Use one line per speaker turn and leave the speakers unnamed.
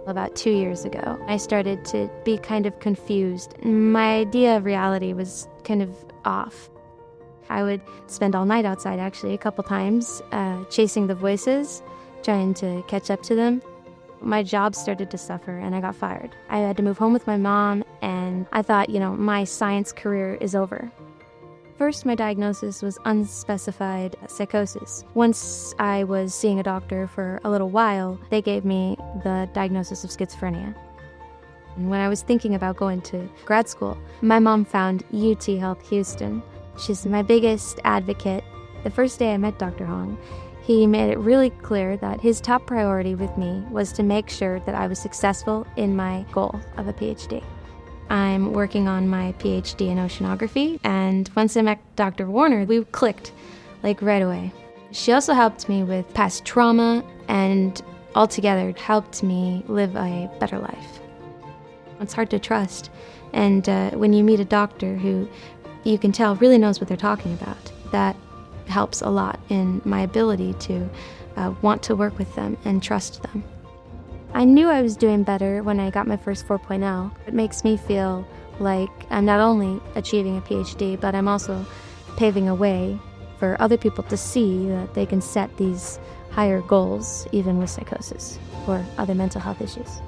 About 2 years ago, I started to be kind of confused. My idea of reality was kind of off. I would spend all night outside, actually, a couple times, chasing the voices, trying to catch up to them. My job started to suffer, and I got fired. I had to move home with my mom, and I thought, my science career is over. First, my diagnosis was unspecified psychosis. Once I was seeing a doctor for a little while, they gave me the diagnosis of schizophrenia. And when I was thinking about going to grad school, my mom found UTHealth Houston. She's my biggest advocate. The first day I met Dr. Hong, he made it really clear that his top priority with me was to make sure that I was successful in my goal of a PhD. I'm working on my PhD in oceanography, and once I met Dr. Warner, we clicked, right away. She also helped me with past trauma, and altogether helped me live a better life. It's hard to trust, and when you meet a doctor who you can tell really knows what they're talking about, that helps a lot in my ability to want to work with them and trust them. I knew I was doing better when I got my first 4.0. It makes me feel like I'm not only achieving a PhD, but I'm also paving a way for other people to see that they can set these higher goals even with psychosis or other mental health issues.